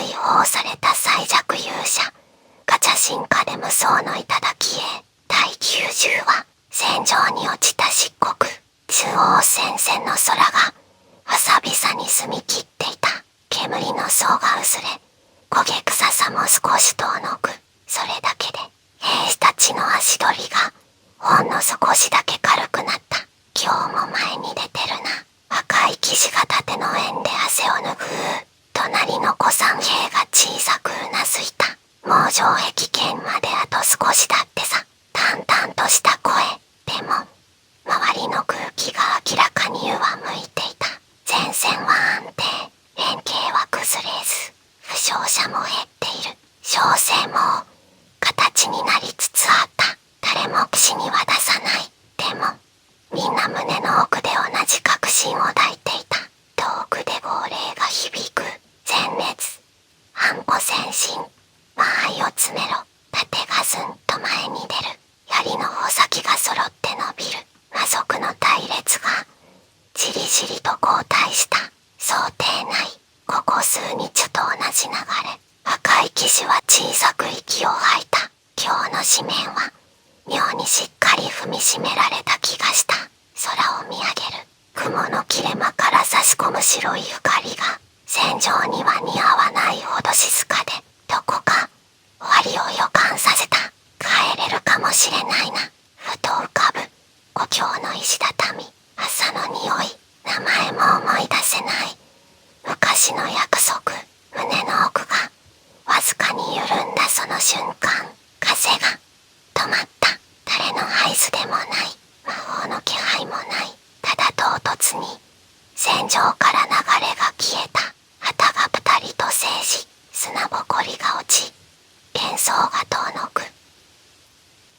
追放された最弱勇者ガチャ進化で無双の頂へ。第90話、戦場に落ちた漆黒。中央戦線の空がわさびさに澄み切っていた。煙の層が薄れ、焦げ臭さも少し遠のく。それだけで兵士たちの足取りがほんの少しだけ軽くなった。今日も前に出てるな。赤い騎士が盾の縁で汗を拭う。隣の古参兵が小さくうなずいた。もう城壁圏まであと少しだってさ。淡々とした声。でも周りの空気が明らかに上向いていた。前線は安定、連携は崩れず、負傷者も減っている。小生も形になりつつあった。誰も口には出さない。でもみんな胸の奥で同じ確信を抱いていた。遠くで号令が響く。前列、半歩前進、間合いを詰めろ。盾がずんと前に出る。槍の穂先が揃って伸びる。魔族の隊列がじりじりと後退した。想定内。ここ数日と同じ流れ。赤い騎士は小さく息を吐いた。今日の紙面は妙にしっかり踏みしめられた気がした。空を見上げる。雲の切れ間から差し込む白い光が戦場には似合わないほど静かで、どこか終わりを予感させた。帰れるかもしれないな。ふと浮かぶ故郷の石畳、朝の匂い、名前も思い出せない。昔の約束、胸の奥がわずかに緩んだその瞬間、風が止まった。誰の合図でもない、魔法の気配もない。ただ唐突に戦場から流れが消えた。旗がぷたりと静止、砂ぼこりが落ち、幻想が遠のく。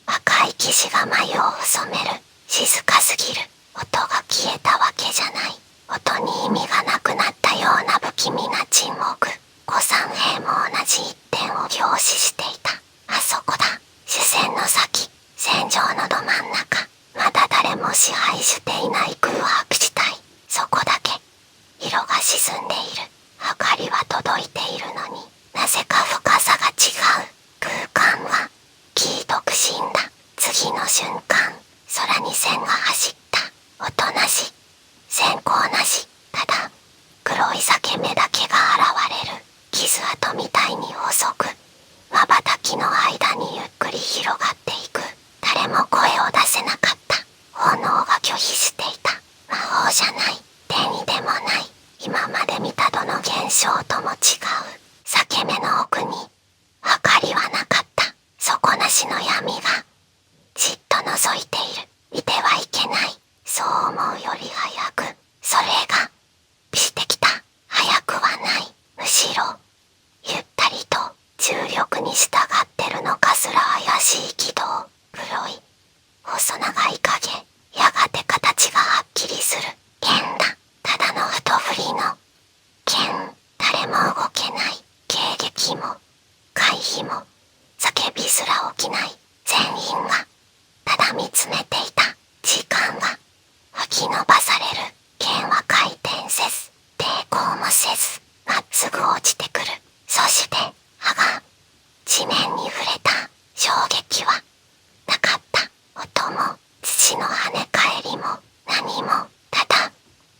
赤い騎士が眉を細める。静かすぎる。音が消えたわけじゃない。音に意味がなくなったような不気味な沈黙。古参兵も同じ一点を凝視していた。あそこだ。視線の先、戦場のど真ん中。まだ誰も支配していない空白地帯。そこだけ色が沈んでいる。明かりは届いているのに、なぜか深さが違う。空間は黄色く死んだ。次の瞬間、空に線が走った。音なし、閃光なし。ただ黒い裂け目だけが現れる。傷跡みたいに細く、瞬きの間にゆっくり広がっていく。誰も声を出せなかった。炎が拒否していた。魔法じゃない、手にでもない。今まで見たどの現象とも違う。裂け目の奥に明かりはなかった。底なしの闇がじっと覗いている。いてはいけない。そう思うより早く、それがしてきた。早くはない。むしろゆったりと重力に従ってるのかすら怪しい軌道。黒い細長い影、やがて形がはっきりする。剣だ。ただの太振りの剣。誰も動けない。迎撃も回避も叫びすら起きない。全員がただ見つめていた。時間が吹き伸ばされる。剣は回転せず、抵抗もせず、まっすぐ落ちてくる。そして刃が地面に触れた。衝撃はなかった。音も土の跳ね返りも何も。ただ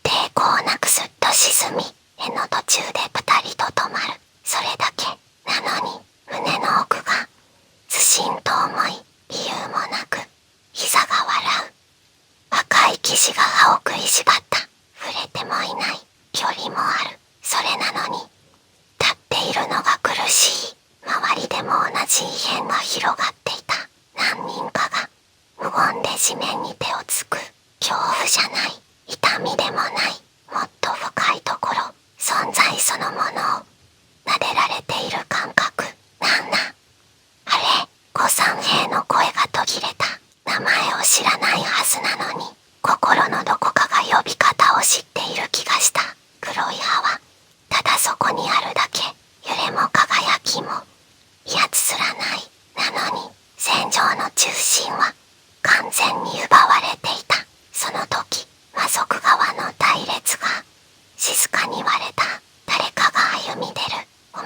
抵抗なくすっと沈み、絵の途中でぷたりと止まる。それだけなのに、胸の奥がずしんと重い。理由もなく膝が笑う。赤い騎士が歯を食いしばった。触れてもいない。距離もある。それなのにたっ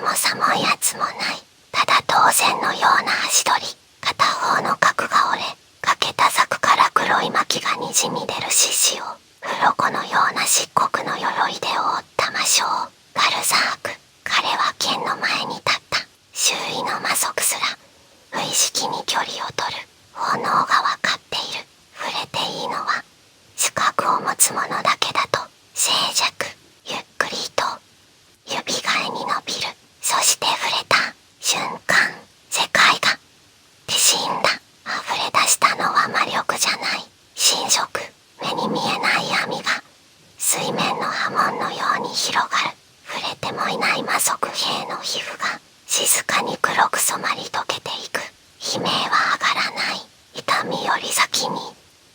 重さもやつもない。ただ当然のような足取り。片方の角が折れ、欠けた柵から黒い巻がにじみ出る獅子を鱗のような漆黒の鎧で覆った魔性ガルザーク。彼は剣の前に立った。周囲の魔族すら無意識に距離を取る。炎がわかっている。触れていいのは資格を持つ者だけだと。静寂。ゆっくりと指がえに伸びる。そして触れた瞬間、世界が死んだ。溢れ出したのは魔力じゃない。侵食。目に見えない闇が水面の波紋のように広がる。触れてもいない魔族兵の皮膚が静かに黒く染まり溶けていく。悲鳴は上がらない。痛みより先に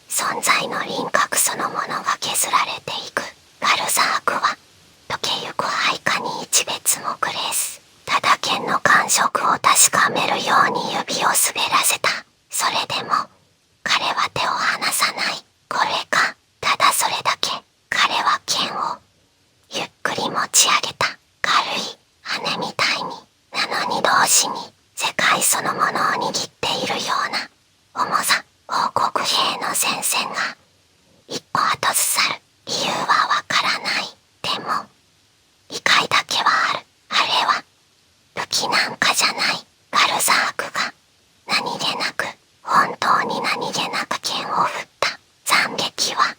存在の輪郭そのものが削られていく。ガルザークは溶けゆく配下に一別もグレース。ただ剣の感触を確かめるように指を滑らせた。それでも彼は手を離さない。これか、ただそれだけ。彼は剣をゆっくり持ち上げた。軽い羽みたいに、なのに同時に世界そのものを握っているような重さ。王国兵の前線が一歩後ずさる。理由はわからない。でも理解だけはある。あれは武器なんかじゃない。ガルザークが何気なく、本当に何気なく剣を振った。斬撃は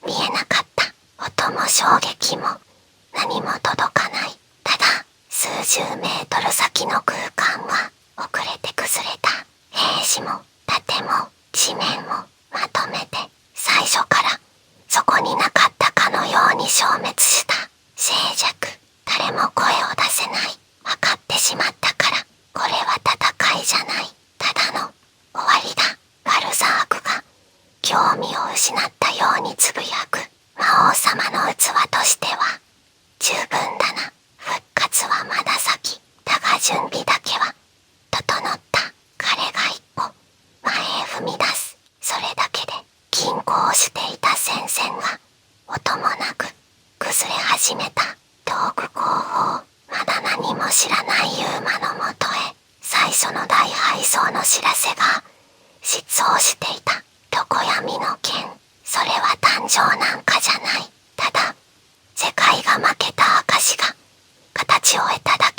見えなかった。音も衝撃も何も届かない。ただ数十メートル先の空間は遅れて崩れた。兵士も盾も地面もまとめて最初からそこになかったかのように消滅した。静寂。誰も声を出せない。分かってしまったから。これは戦いじゃない。ただの終わりだ。ガルザークが興味を失ったようにつぶやく。魔王様の器としては十分だな。復活はまだ先。だが準備だけは整った。彼が一歩前へ踏み出す。それだけで均衡していた戦線が音もなく崩れ始めた。遠く後方、まだ何も知らないユーマのもとへ最初の大敗走の知らせが疾走していた。常闇の剣。それは誕生なんかじゃない。ただ世界が負けた証が形を得ただ